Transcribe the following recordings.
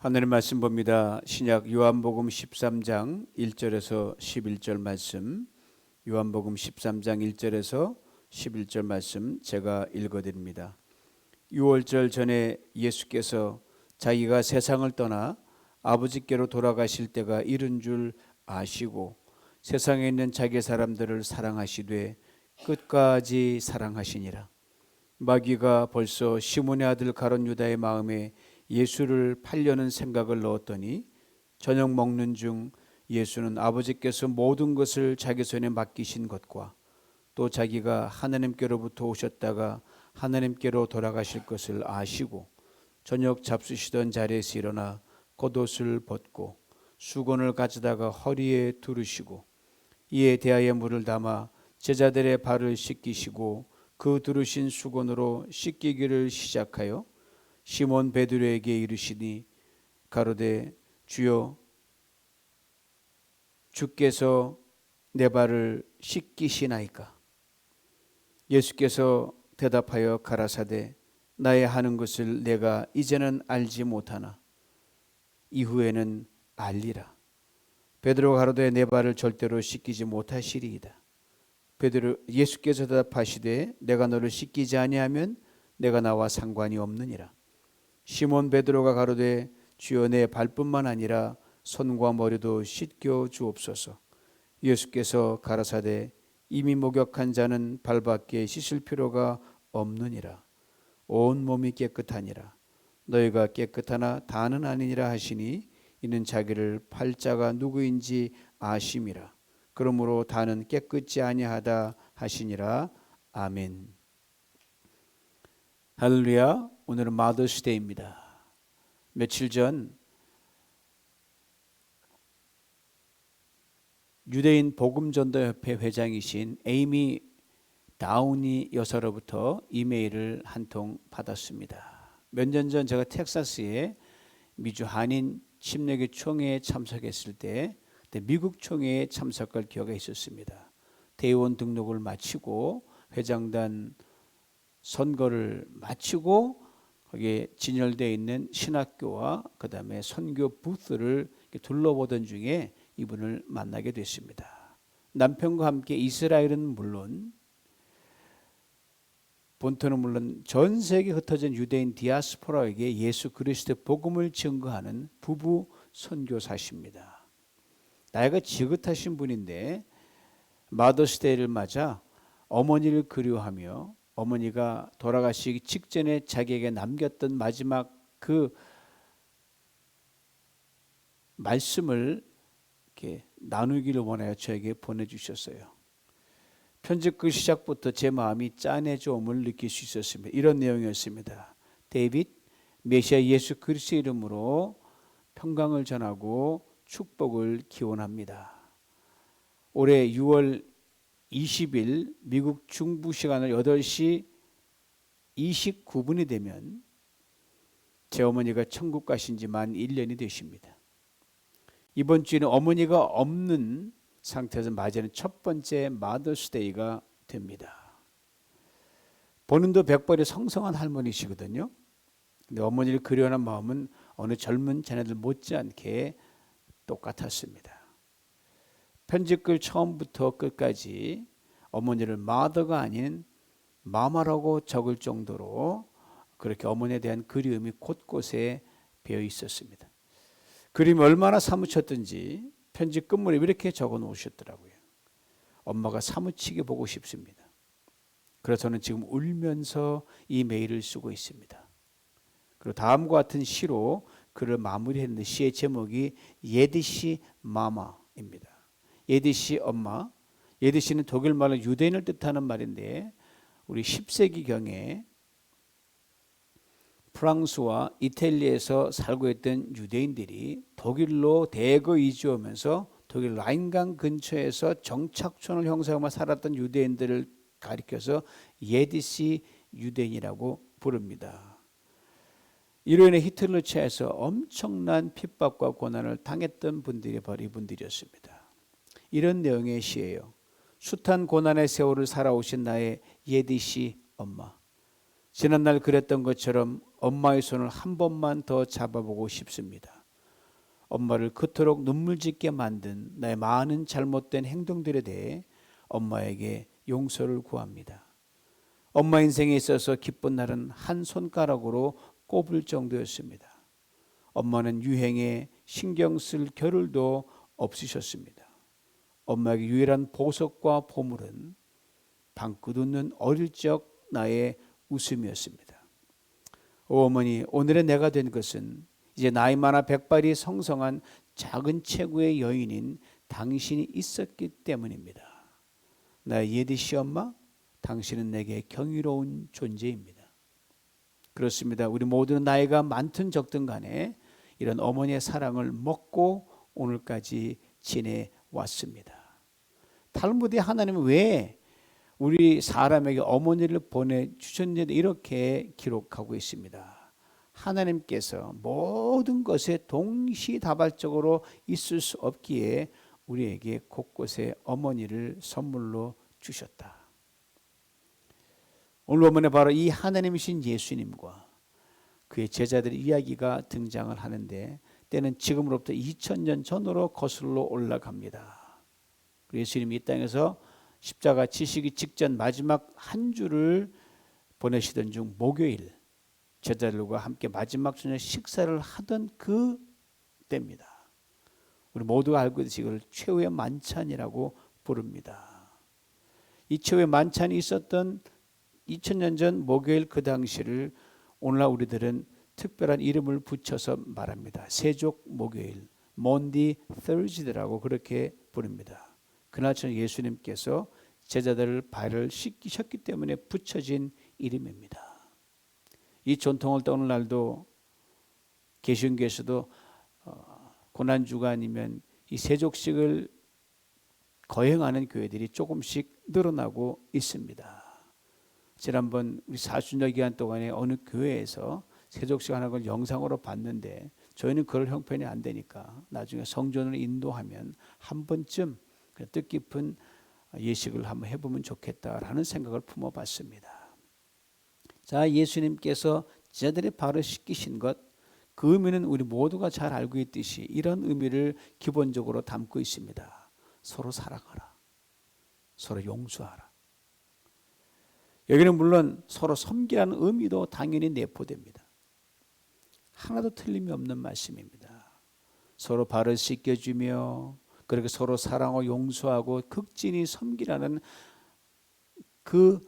하늘의 말씀 봅니다. 신약 요한복음 13장 1절에서 11절 말씀, 요한복음 13장 1절에서 11절 말씀 제가 읽어드립니다. 6월절 전에 예수께서 자기가 세상을 떠나 아버지께로 돌아가실 때가 이른 줄 아시고 세상에 있는 자기 사람들을 사랑하시되 끝까지 사랑하시니라. 마귀가 벌써 시몬의 아들 가룟 유다의 마음에 예수를 팔려는 생각을 넣었더니 저녁 먹는 중 예수는 아버지께서 모든 것을 자기 손에 맡기신 것과 또 자기가 하나님께로부터 오셨다가 하나님께로 돌아가실 것을 아시고 저녁 잡수시던 자리에서 일어나 겉옷을 벗고 수건을 가져다가 허리에 두르시고 이에 대하여 물을 담아 제자들의 발을 씻기시고 그 두르신 수건으로 씻기기를 시작하여 시몬 베드로에게 이르시니 가로되 주여 주께서 내 발을 씻기시나이까. 예수께서 대답하여 가라사대 나의 하는 것을 내가 이제는 알지 못하나 이후에는 알리라. 베드로가 가로되 내 발을 절대로 씻기지 못하시리이다. 예수께서 대답하시되 내가 너를 씻기지 아니하면 내가 나와 상관이 없느니라. 시몬 베드로가 가로되 주여 내 발뿐만 아니라 손과 머리도 씻겨 주옵소서. 예수께서 가라사대 이미 목욕한 자는 발밖에 씻을 필요가 없느니라. 온 몸이 깨끗하니라. 너희가 깨끗하나 다는 아니니라 하시니 이는 자기를 팔 자가 누구인지 아심이라. 그러므로 다는 깨끗지 아니하다 하시니라. 아멘. 할렐루야. 오늘은 마더스데이입니다. 며칠 전 유대인 복음전도협회 회장이신 에이미 다우니 여사로부터 이메일을 한 통 받았습니다. 몇 년 전 제가 텍사스에 미주 한인 침례교 총회에 참석했을 때 미국 총회에 참석할 기회가 있었습니다. 대의원 등록을 마치고 회장단 선거를 마치고 거기에 진열되어 있는 신학교와 그 다음에 선교 부스를 둘러보던 중에 이분을 만나게 됐습니다. 남편과 함께 이스라엘은 물론 본토는 물론 전 세계에 흩어진 유대인 디아스포라에게 예수 그리스도의 복음을 증거하는 부부 선교사십니다. 나이가 지긋하신 분인데 마더스데이를 맞아 어머니를 그리워하며 어머니가 돌아가시기 직전에 자기에게 남겼던 마지막 그 말씀을 이렇게 나누기를 원하여 저에게 보내주셨어요. 편지 그 시작부터 제 마음이 짠해짐을 느낄 수 있었습니다. 이런 내용이었습니다. 데이빗, 메시아 예수 그리스도의 이름으로 평강을 전하고 축복을 기원합니다. 올해 6월 20일 미국 중부 시간을 8시 29분이 되면 제 어머니가 천국 가신 지 만 1년이 되십니다. 이번 주에는 어머니가 없는 상태에서 맞이하는 첫 번째 마더스데이가 됩니다. 본인도 백발이 성성한 할머니시거든요. 근데 어머니를 그리워하는 마음은 어느 젊은 자녀들 못지않게 똑같았습니다. 편집글 처음부터 끝까지 어머니를 마더가 아닌 마마라고 적을 정도로 그렇게 어머니에 대한 그리움이 곳곳에 배어 있었습니다. 그림이 얼마나 사무쳤든지 편지 끝물에 이렇게 적어 놓으셨더라고요. 엄마가 사무치게 보고 싶습니다. 그래서 저는 지금 울면서 이 메일을 쓰고 있습니다. 그리고 다음과 같은 시로 글을 마무리했는데 시의 제목이 예디시 마마입니다. 예디시 엄마. 예디시는 독일말로 유대인을 뜻하는 말인데 우리 10세기경에 프랑스와 이탈리아에서 살고 있던 유대인들이 독일로 대거 이주하면서 독일 라인강 근처에서 정착촌을 형성하며 살았던 유대인들을 가리켜서 예디시 유대인이라고 부릅니다. 이로 인해 히틀러 체에서 엄청난 핍박과 고난을 당했던 분들이 바로 이분들이었습니다. 이런 내용의 시예요. 숱한 고난의 세월을 살아오신 나의 예디시 엄마. 지난날 그랬던 것처럼 엄마의 손을 한 번만 더 잡아보고 싶습니다. 엄마를 그토록 눈물 짓게 만든 나의 많은 잘못된 행동들에 대해 엄마에게 용서를 구합니다. 엄마 인생에 있어서 기쁜 날은 한 손가락으로 꼽을 정도였습니다. 엄마는 유행에 신경 쓸 겨를도 없으셨습니다. 엄마에게 유일한 보석과 보물은 방긋 웃는 어릴 적 나의 웃음이었습니다. 오 어머니, 오늘의 내가 된 것은 이제 나이 많아 백발이 성성한 작은 체구의 여인인 당신이 있었기 때문입니다. 나의 예디 시엄마, 당신은 내게 경이로운 존재입니다. 그렇습니다. 우리 모두는 나이가 많든 적든 간에 이런 어머니의 사랑을 먹고 오늘까지 지내왔습니다. 탈무드에 하나님은 왜 우리 사람에게 어머니를 보내주셨는지 이렇게 기록하고 있습니다. 하나님께서 모든 것에 동시다발적으로 있을 수 없기에 우리에게 곳곳에 어머니를 선물로 주셨다. 오늘 본문에 바로 이 하나님이신 예수님과 그의 제자들의 이야기가 등장을 하는데, 때는 지금으로부터 2000년 전으로 거슬러 올라갑니다. 예수님이 이 땅에서 십자가 지시기 직전 마지막 한 주를 보내시던 중 목요일 제자들과 함께 마지막 저녁 식사를 하던 그 때입니다. 우리 모두가 알고 있듯이 이걸 최후의 만찬이라고 부릅니다. 이 최후의 만찬이 있었던 2000년 전 목요일 그 당시를 오늘날 우리들은 특별한 이름을 붙여서 말합니다. 세족 목요일, Maundy Thursday라고 그렇게 부릅니다. 그날 저녁 예수님께서 제자들을 발을 씻기셨기 때문에 붙여진 이름입니다. 이 전통을 또 오늘날도 개신교에서도 고난주가 아니면 이 세족식을 거행하는 교회들이 조금씩 늘어나고 있습니다. 지난번 우리 사순절 기간 동안에 어느 교회에서 세족식 하는 걸 영상으로 봤는데, 저희는 그럴 형편이 안 되니까 나중에 성전을 인도하면 한 번쯤 뜻깊은 예식을 한번 해보면 좋겠다라는 생각을 품어봤습니다. 자, 예수님께서 제자들의 발을 씻기신 것, 그 의미는 우리 모두가 잘 알고 있듯이 이런 의미를 기본적으로 담고 있습니다. 서로 사랑하라, 서로 용서하라. 여기는 물론 서로 섬기라는 의미도 당연히 내포됩니다. 하나도 틀림이 없는 말씀입니다. 서로 발을 씻겨주며 그렇게 서로 사랑하고 용서하고 극진히 섬기라는 그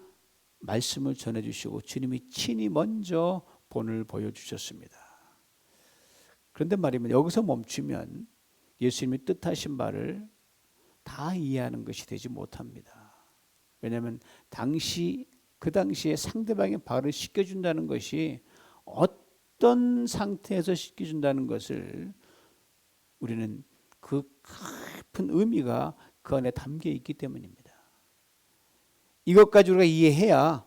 말씀을 전해주시고 주님이 친히 먼저 본을 보여주셨습니다. 그런데 말입니다. 여기서 멈추면 예수님이 뜻하신 바를 다 이해하는 것이 되지 못합니다. 왜냐하면 그 당시에 상대방의 발을 씻겨준다는 것이 어떤 상태에서 씻겨준다는 것을 우리는 그 깊은 의미가 그 안에 담겨 있기 때문입니다. 이것까지 우리가 이해해야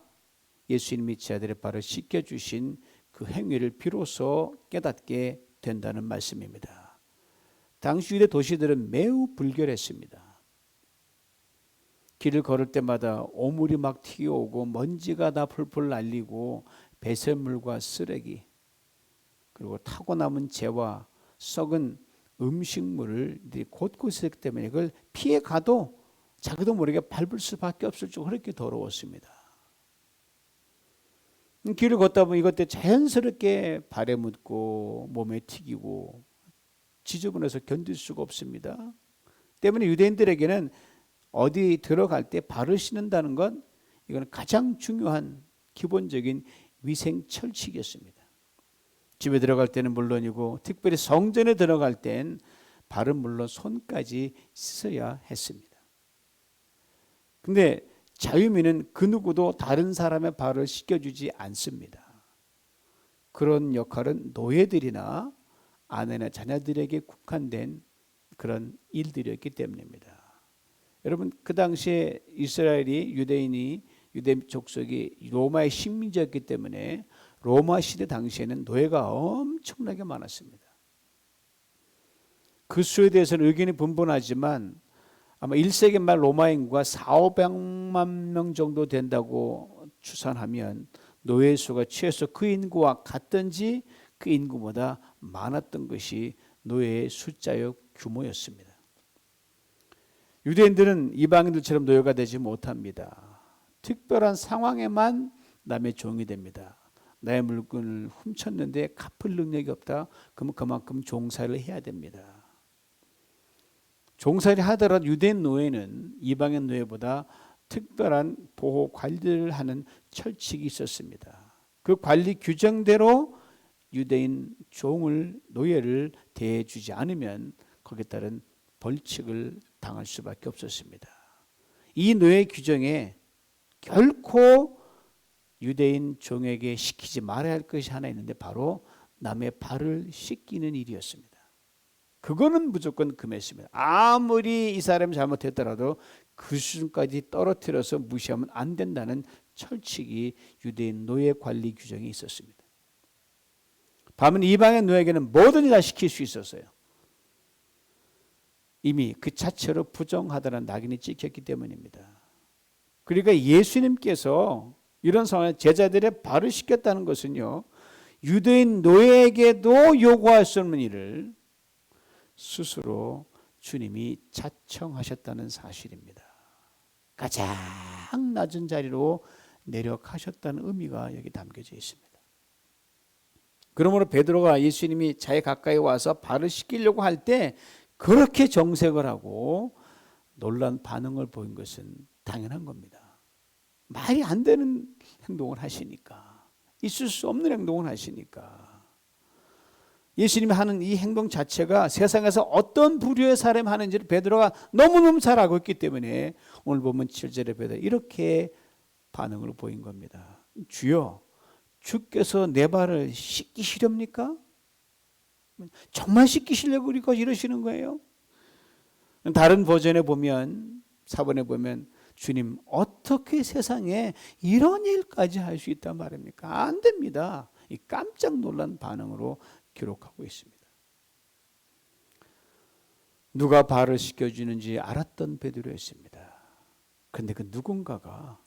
예수님이 제자들의 발을 씻겨주신 그 행위를 비로소 깨닫게 된다는 말씀입니다. 당시 유대 도시들은 매우 불결했습니다. 길을 걸을 때마다 오물이 막 튀어오고 먼지가 다 풀풀 날리고 배설물과 쓰레기, 그리고 타고 남은 재와 썩은 음식물을 곳곳에 있기 때문에 그걸 피해 가도 자기도 모르게 밟을 수밖에 없을 정도로 그렇게 더러웠습니다. 길을 걷다 보면 이것들 자연스럽게 발에 묻고 몸에 튀기고 지저분해서 견딜 수가 없습니다. 때문에 유대인들에게는 어디 들어갈 때 발을 씻는다는 건 이건 가장 중요한 기본적인 위생 철칙이었습니다. 집에 들어갈 때는 물론이고 특별히 성전에 들어갈 땐 발은 물론 손까지 씻어야 했습니다. 근데 자유민은 그 누구도 다른 사람의 발을 씻겨주지 않습니다. 그런 역할은 노예들이나 아내나 자녀들에게 국한된 그런 일들이었기 때문입니다. 여러분, 그 당시에 이스라엘이 유대 족속이 로마의 식민지였기 때문에 로마 시대 당시에는 노예가 엄청나게 많았습니다. 그 수에 대해서는 의견이 분분하지만 아마 1세기 말 로마 인구가 400~500만 명 정도 된다고 추산하면 노예 수가 최소 그 인구와 같든지 그 인구보다 많았던 것이 노예의 숫자요 규모였습니다. 유대인들은 이방인들처럼 노예가 되지 못합니다. 특별한 상황에만 남의 종이 됩니다. 나의 물건을 훔쳤는데 갚을 능력이 없다. 그러면 그만큼 종살이를 해야 됩니다. 종살이 하더라도 유대인 노예는 이방인 노예보다 특별한 보호 관리를 하는 철칙이 있었습니다. 그 관리 규정대로 유대인 종을 노예를 대해주지 않으면 거기에 따른 벌칙을 당할 수밖에 없었습니다. 이 노예 규정에 결코 유대인 종에게 시키지 말아야 할 것이 하나 있는데 바로 남의 발을 씻기는 일이었습니다. 그거는 무조건 금했습니다. 아무리 이 사람이 잘못했더라도 그 수준까지 떨어뜨려서 무시하면 안 된다는 철칙이 유대인 노예 관리 규정이 있었습니다. 반면 이방인 노예에게는 뭐든지 다 시킬 수 있었어요. 이미 그 자체로 부정하다는 낙인이 찍혔기 때문입니다. 그러니까 예수님께서 이런 상황에 제자들의 발을 씻겼다는 것은요, 유대인 노예에게도 요구할 수 없는 일을 스스로 주님이 자청하셨다는 사실입니다. 가장 낮은 자리로 내려가셨다는 의미가 여기 담겨져 있습니다. 그러므로 베드로가 예수님이 자기 가까이 와서 발을 씻기려고 할 때 그렇게 정색을 하고 놀란 반응을 보인 것은 당연한 겁니다. 말이 안 되는 행동을 하시니까, 있을 수 없는 행동을 하시니까. 예수님이 하는 이 행동 자체가 세상에서 어떤 부류의 사람이 하는지를 베드로가 너무너무 잘 알고 있기 때문에 오늘 보면 7절에 베드로 이렇게 반응을 보인 겁니다. 주여, 주께서 내 발을 씻기시렵니까? 정말 씻기시려고 이러시는 거예요? 다른 버전에 보면, 4번에 보면 주님 어떻게 세상에 이런 일까지 할 수 있단 말입니까? 안 됩니다. 이 깜짝 놀란 반응으로 기록하고 있습니다. 누가 발을 씻겨주는지 알았던 베드로였습니다. 그런데 그 누군가가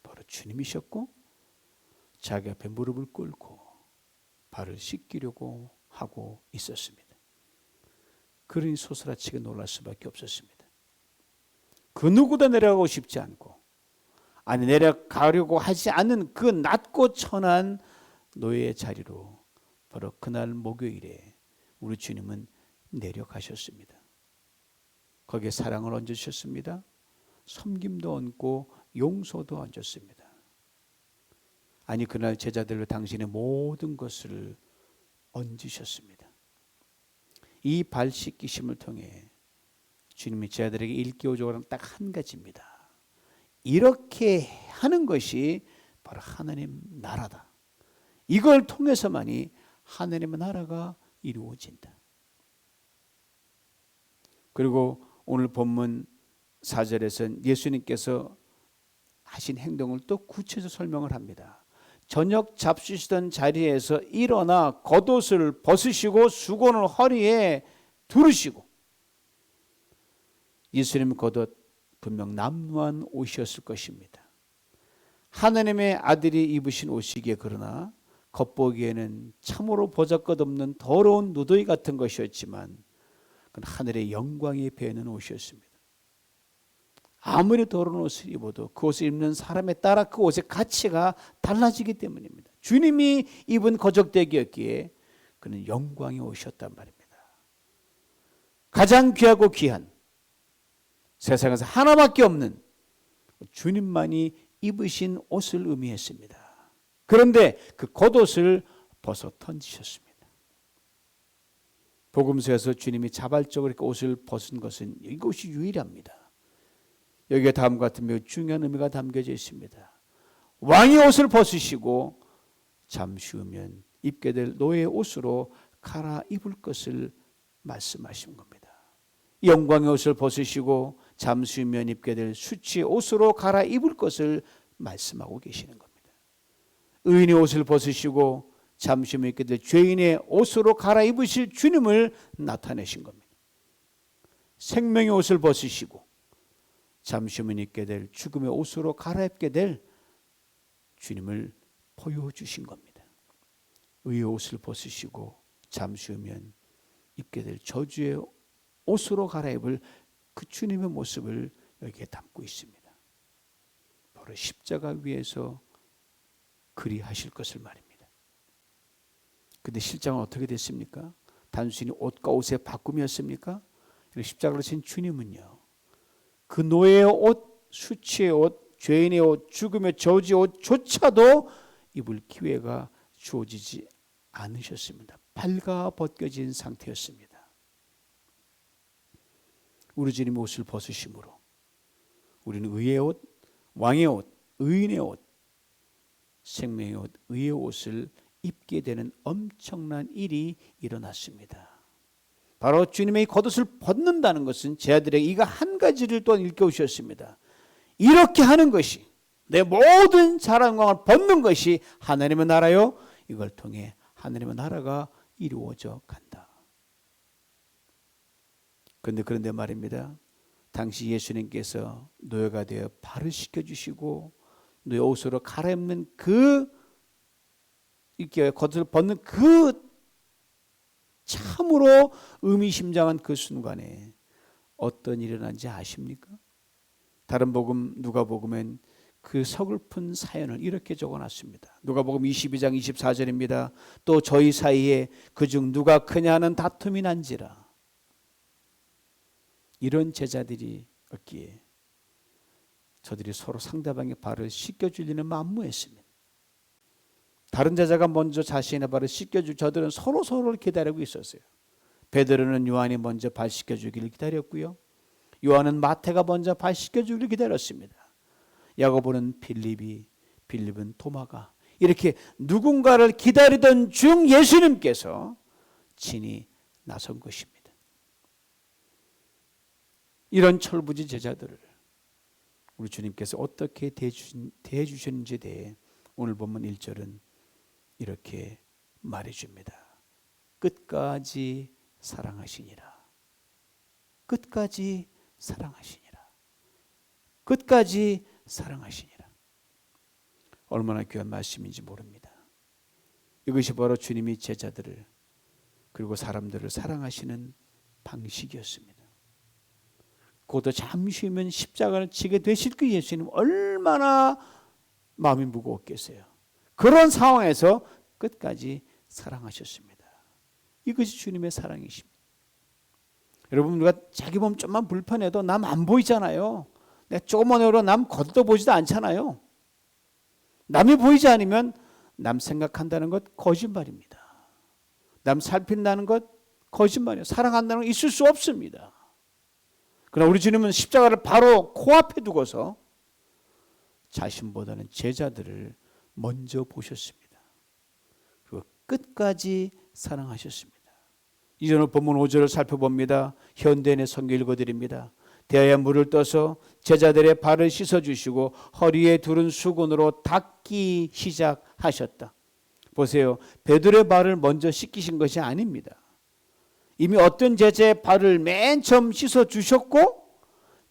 바로 주님이셨고 자기 앞에 무릎을 꿇고 발을 씻기려고 하고 있었습니다. 그러니 소스라치게 놀랄 수밖에 없었습니다. 그 누구도 내려가고 싶지 않고, 아니 내려가려고 하지 않는 그 낮고 천한 노예의 자리로 바로 그날 목요일에 우리 주님은 내려가셨습니다. 거기에 사랑을 얹으셨습니다. 섬김도 얹고 용서도 얹었습니다. 아니 그날 제자들로 당신의 모든 것을 얹으셨습니다. 이 발 씻기심을 통해 주님이 제자들에게 일깨워주고 딱 한 가지입니다. 이렇게 하는 것이 바로 하나님 나라다. 이걸 통해서만이 하나님의 나라가 이루어진다. 그리고 오늘 본문 4절에서는 예수님께서 하신 행동을 또 구체적으로 설명을 합니다. 저녁 잡수시던 자리에서 일어나 겉옷을 벗으시고 수건을 허리에 두르시고, 예수님 겉옷 분명 남루한 옷이었을 것입니다. 하나님의 아들이 입으신 옷이기에 그러나 겉보기에는 참으로 보잘것없는 더러운 누더기 같은 것이었지만 그건 하늘의 영광이 배이는 옷이었습니다. 아무리 더러운 옷을 입어도 그 옷을 입는 사람에 따라 그 옷의 가치가 달라지기 때문입니다. 주님이 입은 거적대기였기에 그는 영광의 옷이었단 말입니다. 가장 귀하고 귀한, 세상에서 하나밖에 없는 주님만이 입으신 옷을 의미했습니다. 그런데 그 겉옷을 벗어 던지셨습니다. 복음서에서 주님이 자발적으로 이렇게 옷을 벗은 것은 이것이 유일합니다. 여기에 다음과 같은 매우 중요한 의미가 담겨져 있습니다. 왕의 옷을 벗으시고 잠시 후면 입게 될 노예의 옷으로 갈아입을 것을 말씀하신 겁니다. 영광의 옷을 벗으시고 잠시 후면 입게 될 수치의 옷으로 갈아입을 것을 말씀하고 계시는 겁니다. 의인의 옷을 벗으시고 잠시 후면 입게 될 죄인의 옷으로 갈아입으실 주님을 나타내신 겁니다. 생명의 옷을 벗으시고 잠시 후면 입게 될 죽음의 옷으로 갈아입게 될 주님을 보여주신 겁니다. 의의 옷을 벗으시고 잠시 후면 입게 될 저주의 옷으로 갈아입을 그 주님의 모습을 여기에 담고 있습니다. 바로 십자가 위에서 그리하실 것을 말입니다. 그런데 실상은 어떻게 됐습니까? 단순히 옷과 옷의 바꿈이었습니까? 십자가를 진 주님은요, 그 노예의 옷, 수치의 옷, 죄인의 옷, 죽음의 저주의 옷조차도 입을 기회가 주어지지 않으셨습니다. 발가 벗겨진 상태였습니다. 우리 주님의 옷을 벗으심으로 우리는 의의 옷, 왕의 옷, 의인의 옷, 생명의 옷, 의의 옷을 입게 되는 엄청난 일이 일어났습니다. 바로 주님의 겉옷을 벗는다는 것은 제 아들에게 이거 한 가지를 또한 일깨우셨습니다. 이렇게 하는 것이, 내 모든 자랑광을 벗는 것이 하나님의 나라요, 이걸 통해 하나님의 나라가 이루어져 간다. 그런데 말입니다. 당시 예수님께서 노예가 되어 발을 씻겨주시고 노예 옷으로 갈아입는 이렇게 겉을 벗는 그 참으로 의미심장한 그 순간에 어떤 일이 일어난지 아십니까? 다른 복음 누가복음엔 그 서글픈 사연을 이렇게 적어놨습니다. 누가복음 22장 24절입니다. 또 저희 사이에 그중 누가 크냐 하는 다툼이 난지라. 이런 제자들이 없기에 저들이 서로 상대방의 발을 씻겨주려는 만무했습니다. 다른 제자가 먼저 자신의 발을 씻겨주, 저들은 서로를 기다리고 있었어요. 베드로는 요한이 먼저 발 씻겨주기를 기다렸고요. 요한은 마태가 먼저 발 씻겨주기를 기다렸습니다. 야고보는 빌립은 토마가, 이렇게 누군가를 기다리던 중 예수님께서 친히 나선 것입니다. 이런 철부지 제자들을 우리 주님께서 어떻게 대해주셨는지에 대해 오늘 본문 1절은 이렇게 말해줍니다. 끝까지 사랑하시니라. 끝까지 사랑하시니라. 끝까지 사랑하시니라. 얼마나 귀한 말씀인지 모릅니다. 이것이 바로 주님이 제자들을 그리고 사람들을 사랑하시는 방식이었습니다. 그것도 잠시 후면 십자가를 지게 되실 그 예수님 얼마나 마음이 무거웠겠어요. 그런 상황에서 끝까지 사랑하셨습니다. 이것이 주님의 사랑이십니다. 여러분, 우리가 자기 몸 좀만 불편해도 남 안 보이잖아요. 내가 조금만 어려워 남 걷어보지도 않잖아요. 남이 보이지 않으면 남 생각한다는 것 거짓말입니다. 남 살핀다는 것 거짓말이에요. 사랑한다는 건 있을 수 없습니다. 그러나 우리 주님은 십자가를 바로 코앞에 두고서 자신보다는 제자들을 먼저 보셨습니다. 그리고 끝까지 사랑하셨습니다. 이전의 본문 5절을 살펴봅니다. 현대인의 성경 읽어드립니다. 대하여 물을 떠서 제자들의 발을 씻어주시고 허리에 두른 수건으로 닦기 시작하셨다. 보세요. 베드로의 발을 먼저 씻기신 것이 아닙니다. 이미 어떤 제자의 발을 맨 처음 씻어주셨고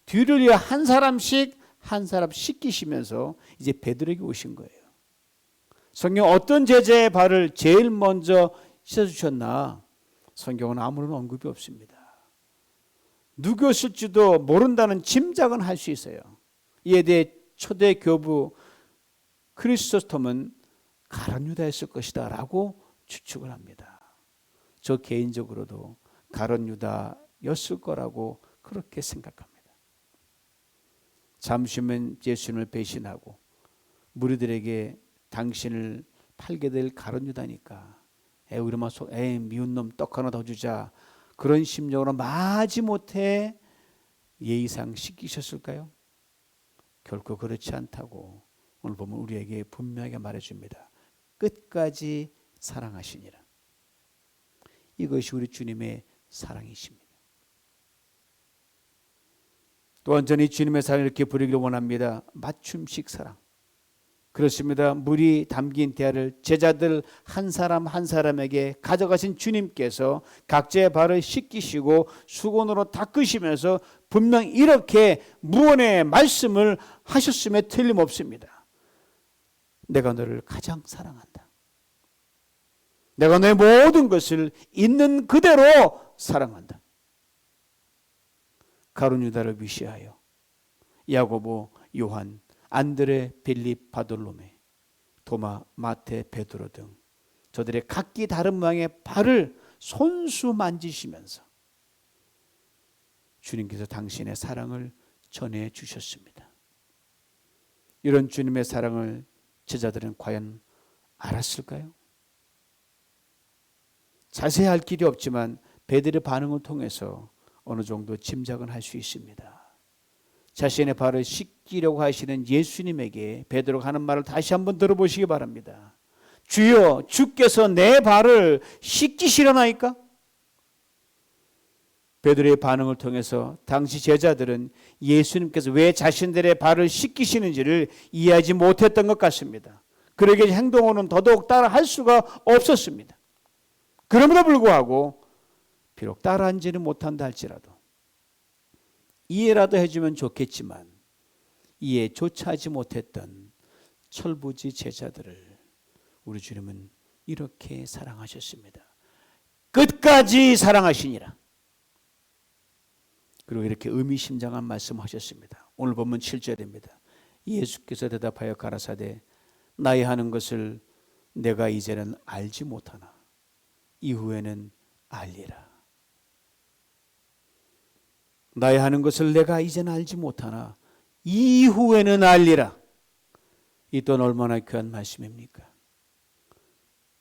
뒤를 이어 한 사람 씻기시면서 이제 베드로에게 오신 거예요. 성경 어떤 제자의 발을 제일 먼저 씻어주셨나? 성경은 아무런 언급이 없습니다. 누구였을지도 모른다는 짐작은 할 수 있어요. 이에 대해 초대 교부 크리스토스톰은 가룟 유다였을 것이다 라고 추측을 합니다. 저 개인적으로도 가룟 유다였을 거라고 그렇게 생각합니다. 잠시 후면 예수님을 배신하고 무리들에게 당신을 팔게 될 가룟 유다니까 미운 놈 떡 하나 더 주자, 그런 심정으로 마지못해 예의상 씻기셨을까요? 결코 그렇지 않다고 오늘 보면 우리에게 분명하게 말해줍니다. 끝까지 사랑하시니라. 이것이 우리 주님의 사랑이십니다. 또한 저는 주님의 사랑을 이렇게 부르기를 원합니다. 맞춤식 사랑. 그렇습니다. 물이 담긴 대야를 제자들 한 사람 한 사람에게 가져가신 주님께서 각자의 발을 씻기시고 수건으로 닦으시면서 분명 이렇게 무언의 말씀을 하셨음에 틀림없습니다. 내가 너를 가장 사랑한다. 내가 너의 모든 것을 있는 그대로 사랑한다. 가룟 유다를 위시하여 야고보, 요한, 안드레, 빌립, 바돌로메, 도마, 마테, 베드로 등 저들의 각기 다른 모양의 발을 손수 만지시면서 주님께서 당신의 사랑을 전해 주셨습니다. 이런 주님의 사랑을 제자들은 과연 알았을까요? 자세히 알 길이 없지만 베드로의 반응을 통해서 어느 정도 짐작은 할 수 있습니다. 자신의 발을 씻기려고 하시는 예수님에게 베드로가 하는 말을 다시 한번 들어보시기 바랍니다. 주여, 주께서 내 발을 씻기시려나이까? 베드로의 반응을 통해서 당시 제자들은 예수님께서 왜 자신들의 발을 씻기시는지를 이해하지 못했던 것 같습니다. 그러기에 행동으로는 더더욱 따라할 수가 없었습니다. 그럼에도 불구하고 비록 따라하지는 못한다 할지라도 이해라도 해주면 좋겠지만 이해조차 하지 못했던 철부지 제자들을 우리 주님은 이렇게 사랑하셨습니다. 끝까지 사랑하시니라. 그리고 이렇게 의미심장한 말씀하셨습니다. 오늘 본문 7절입니다. 예수께서 대답하여 가라사대 나의 하는 것을 내가 이제는 알지 못하나 이후에는 알리라. 나의 하는 것을 내가 이제는 알지 못하나 이후에는 알리라. 이 또한 얼마나 귀한 말씀입니까?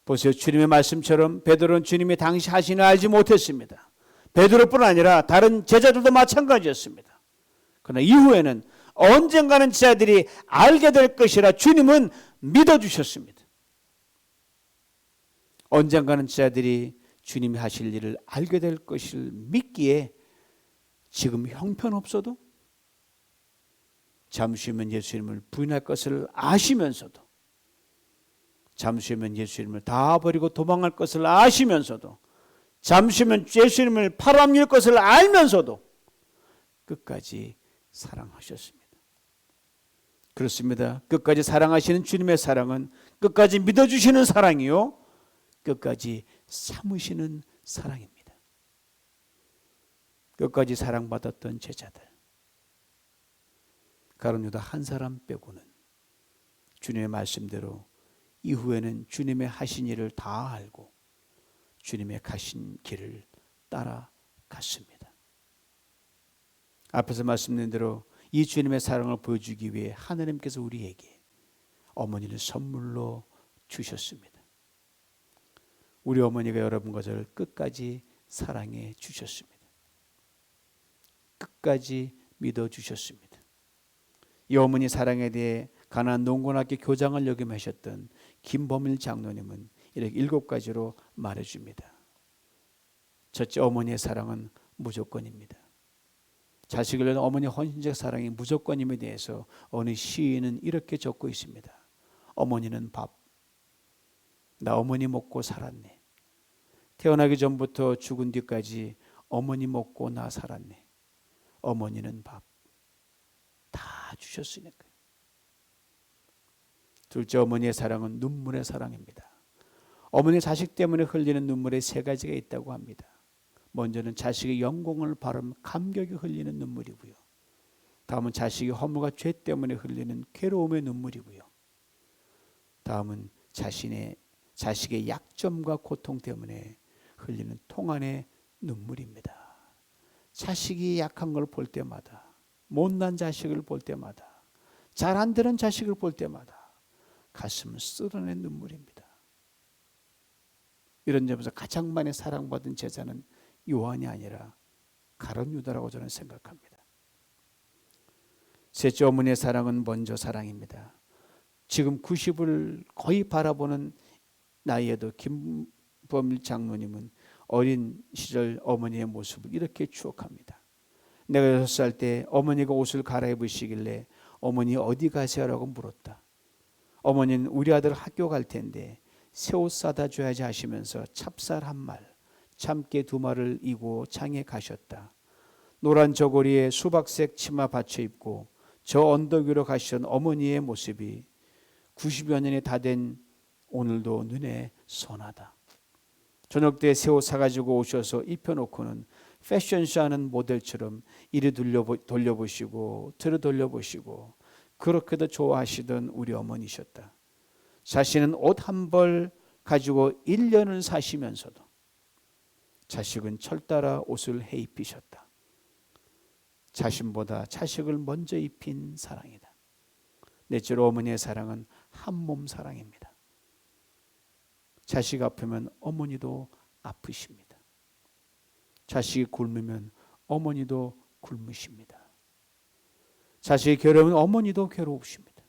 보세요. 주님의 말씀처럼 베드로는 주님이 당시 하시는 알지 못했습니다. 베드로뿐 아니라 다른 제자들도 마찬가지였습니다. 그러나 이후에는 언젠가는 제자들이 알게 될 것이라 주님은 믿어주셨습니다. 언젠가는 제자들이 주님이 하실 일을 알게 될 것을 믿기에 지금 형편없어도 잠시 후면 예수님을 부인할 것을 아시면서도 잠시 후면 예수님을 다 버리고 도망할 것을 아시면서도 잠시 후면 예수님을 팔아넘길 것을 알면서도 끝까지 사랑하셨습니다. 그렇습니다. 끝까지 사랑하시는 주님의 사랑은 끝까지 믿어주시는 사랑이요 끝까지 참으시는 사랑입니다. 끝까지 사랑받았던 제자들 가룟 유다 한 사람 빼고는 주님의 말씀대로 이후에는 주님의 하신 일을 다 알고 주님의 가신 길을 따라갔습니다. 앞에서 말씀드린 대로 이 주님의 사랑을 보여주기 위해 하나님께서 우리에게 어머니를 선물로 주셨습니다. 우리 어머니가 여러분과 저를 끝까지 사랑해 주셨습니다. 끝까지 믿어주셨습니다. 이 어머니 사랑에 대해 가나안 농곤학교 교장을 역임하셨던 김범일 장로님은 이렇게 7가지로 말해줍니다. 첫째, 어머니의 사랑은 무조건입니다. 자식을 위한 어머니 헌신적 사랑이 무조건임에 대해서 어느 시인은 이렇게 적고 있습니다. 어머니는 밥. 나 어머니 먹고 살았네. 태어나기 전부터 죽은 뒤까지 어머니 먹고 나 살았네. 어머니는 밥. 다 주셨으니까. 둘째, 어머니의 사랑은 눈물의 사랑입니다. 어머니 자식 때문에 흘리는 눈물에 3가지가 있다고 합니다. 먼저는 자식의 영광을 바라며 감격이 흘리는 눈물이고요. 다음은 자식의 허물과 죄 때문에 흘리는 괴로움의 눈물이고요. 다음은 자식의 약점과 고통 때문에 흘리는 통안의 눈물입니다. 자식이 약한 걸 볼 때마다, 못난 자식을 볼 때마다, 잘 안 되는 자식을 볼 때마다 가슴을 쓸어낸 눈물입니다. 이런 점에서 가장 많이 사랑받은 제자는 요한이 아니라 가룟 유다라고 저는 생각합니다. 셋째, 어머니의 사랑은 먼저 사랑입니다. 지금 90을 거의 바라보는 나이에도 김범일 장로님은 어린 시절 어머니의 모습을 이렇게 추억합니다. 내가 6살 때 어머니가 옷을 갈아입으시길래 어머니 어디 가세요라고 물었다. 어머니는 우리 아들 학교 갈 텐데 새 옷 사다 줘야지 하시면서 찹쌀 1말, 참깨 2말을 이고 창에 가셨다. 노란 저고리에 수박색 치마 받쳐 입고 저 언덕 위로 가시던 어머니의 모습이 90여 년이 다 된 오늘도 눈에 선하다. 저녁 때 새 옷 사가지고 오셔서 입혀놓고는 패션쇼 하는 모델처럼 이리 돌려보시고 저리 돌려보시고 그렇게도 좋아하시던 우리 어머니셨다. 자신은 옷 한 벌 가지고 1년을 사시면서도 자식은 철따라 옷을 해 입히셨다. 자신보다 자식을 먼저 입힌 사랑이다. 넷째로 어머니의 사랑은 한몸 사랑입니다. 자식 아프면 어머니도 아프십니다. 자식이 굶으면 어머니도 굶으십니다. 자식이 괴로우면 어머니도 괴로우십니다.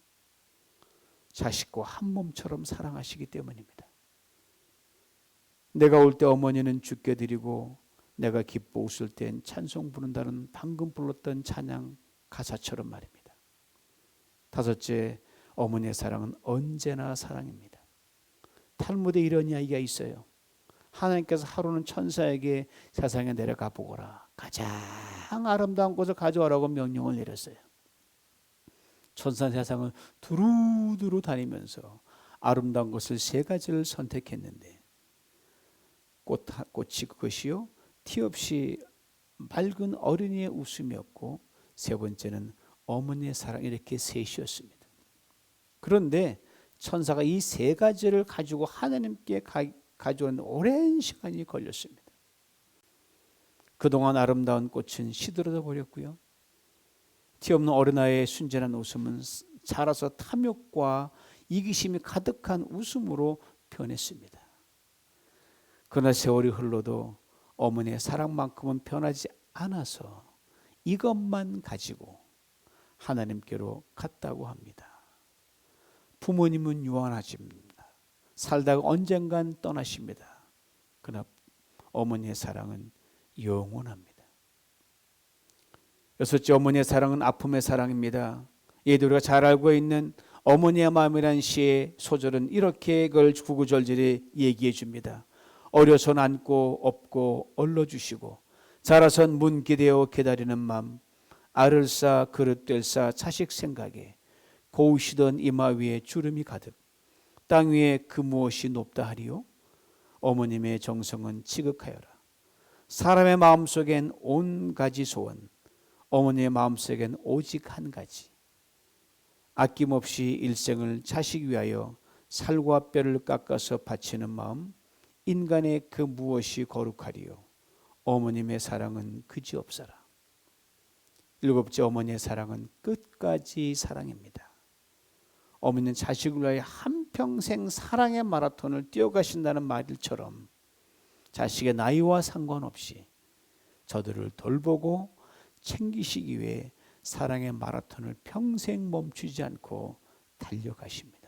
자식과 한몸처럼 사랑하시기 때문입니다. 내가 올 때 어머니는 죽게 드리고 내가 기뻐 웃을 땐 찬송 부른다는 방금 불렀던 찬양 가사처럼 말입니다. 다섯째, 어머니의 사랑은 언제나 사랑입니다. 탈무드에 이런 이야기가 있어요. 하나님께서 하루는 천사에게 세상에 내려가 보거라. 가장 아름다운 곳을 가져오라고 명령을 내렸어요. 천사는 세상을 두루두루 다니면서 아름다운 것을 세 가지를 선택했는데 꽃이 그것이요 티 없이 맑은 어린이의 웃음이었고 세 번째는 어머니의 사랑 이렇게 셋이었습니다. 그런데 천사가 이 세 가지를 가지고 하나님께 가져온 오랜 시간이 걸렸습니다. 그동안 아름다운 꽃은 시들어져 버렸고요. 티 없는 어린아이의 순진한 웃음은 자라서 탐욕과 이기심이 가득한 웃음으로 변했습니다. 그러나 세월이 흘러도 어머니의 사랑만큼은 변하지 않아서 이것만 가지고 하나님께로 갔다고 합니다. 부모님은 유한하십니다. 살다가 언젠간 떠나십니다. 그러나 어머니의 사랑은 영원합니다. 여섯째, 어머니의 사랑은 아픔의 사랑입니다. 예도 우리가 잘 알고 있는 어머니의 마음이라는 시의 소절은 이렇게 그걸 구구절절히 얘기해 줍니다. 어려서 안고 업고 얼러주시고 자라선 문 기대어 기다리는 맘 알을 싸 그릇 될 싸 자식 생각에 고우시던 이마 위에 주름이 가득 땅 위에 그 무엇이 높다 하리요. 어머님의 정성은 지극하여라. 사람의 마음속엔 온 가지 소원, 어머니의 마음속엔 오직 한 가지. 아낌없이 일생을 자식 위하여 살과 뼈를 깎아서 바치는 마음, 인간의 그 무엇이 거룩하리요. 어머님의 사랑은 그지없어라. 일곱째, 어머니의 사랑은 끝까지 사랑입니다. 어머니는 자식을 위하여 한평생 사랑의 마라톤을 뛰어가신다는 말처럼 자식의 나이와 상관없이 저들을 돌보고 챙기시기 위해 사랑의 마라톤을 평생 멈추지 않고 달려가십니다.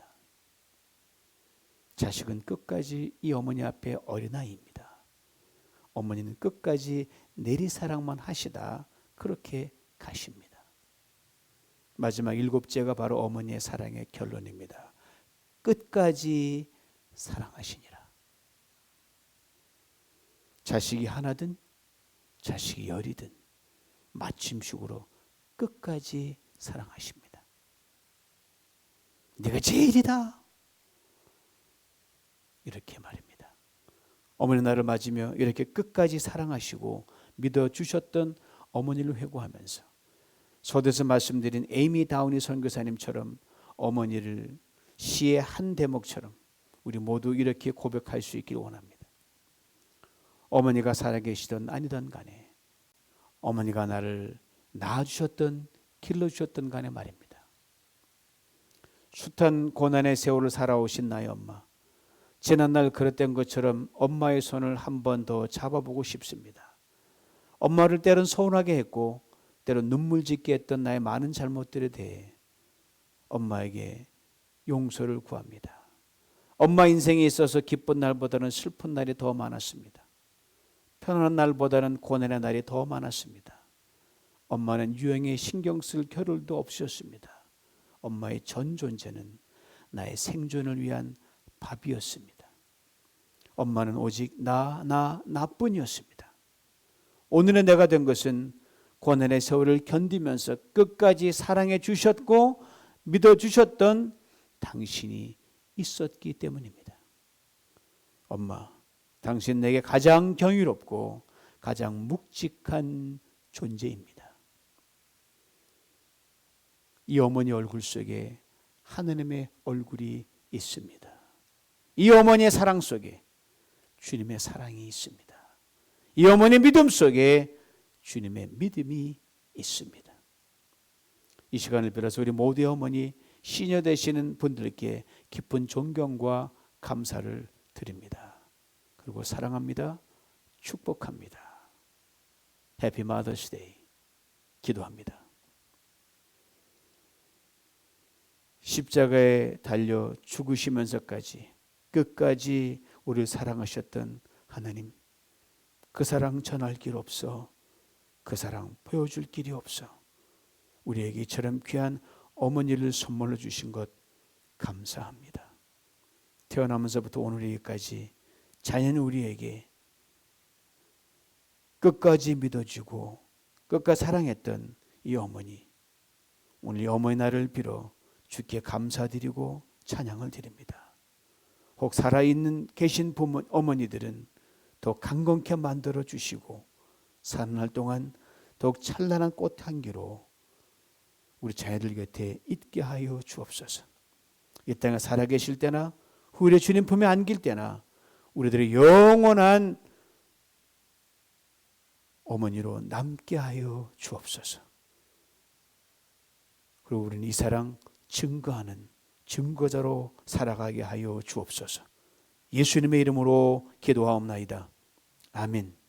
자식은 끝까지 이 어머니 앞에 어린아이입니다. 어머니는 끝까지 내리사랑만 하시다 그렇게 가십니다. 마지막 일곱째가 바로 어머니의 사랑의 결론입니다. 끝까지 사랑하시니라. 자식이 하나든 자식이 열이든 맞춤식으로 끝까지 사랑하십니다. 네가 제일이다 이렇게 말입니다. 어머니 나를 맞으며 이렇게 끝까지 사랑하시고 믿어주셨던 어머니를 회고하면서 서두에서 말씀드린 에이미 다우니 선교사님처럼 어머니를 시의 한 대목처럼 우리 모두 이렇게 고백할 수 있기를 원합니다. 어머니가 살아계시든 아니든 간에 어머니가 나를 낳아주셨든 길러주셨든 간에 말입니다. 숱한 고난의 세월을 살아오신 나의 엄마, 지난날 그랬던 것처럼 엄마의 손을 한 번 더 잡아보고 싶습니다. 엄마를 때론 서운하게 했고 때론 눈물 짓게 했던 나의 많은 잘못들에 대해 엄마에게 용서를 구합니다. 엄마 인생에 있어서 기쁜 날보다는 슬픈 날이 더 많았습니다. 편안한 날보다는 고난의 날이 더 많았습니다. 엄마는 유행에 신경 쓸 겨를도 없으셨습니다. 엄마의 전 존재는 나의 생존을 위한 밥이었습니다. 엄마는 오직 나뿐이었습니다. 오늘의 내가 된 것은 고난의 세월을 견디면서 끝까지 사랑해 주셨고 믿어 주셨던 당신이 있었기 때문입니다. 엄마, 당신 내게 가장 경이롭고 가장 묵직한 존재입니다. 이 어머니 얼굴 속에 하느님의 얼굴이 있습니다. 이 어머니의 사랑 속에 주님의 사랑이 있습니다. 이 어머니의 믿음 속에 주님의 믿음이 있습니다. 이 시간을 빌어서 우리 모두의 어머니, 시녀 되시는 분들께 깊은 존경과 감사를 드립니다. 그리고 사랑합니다. 축복합니다. 해피 마더스 데이. 기도합니다. 십자가에 달려 죽으시면서까지 끝까지 우리를 사랑하셨던 하나님, 그 사랑 전할 길 없어, 그 사랑 보여줄 길이 없어 우리에게 이처럼 귀한 어머니를 선물로 주신 것 감사합니다. 태어나면서부터 오늘까지 자연 우리에게 끝까지 믿어주고 끝까지 사랑했던 이 어머니, 오늘 이 어머니 날을 빌어 주께 감사드리고 찬양을 드립니다. 혹 살아있는 계신 부모, 어머니들은 더 강건케 만들어 주시고 사는 날 동안 더욱 찬란한 꽃 향기로 우리 자녀들 곁에 있게 하여 주옵소서. 이 땅에 살아계실 때나 후일에 주님 품에 안길 때나 우리들의 영원한 어머니로 남게 하여 주옵소서. 그리고 우리는 이 사랑 증거하는 증거자로 살아가게 하여 주옵소서. 예수님의 이름으로 기도하옵나이다. 아멘.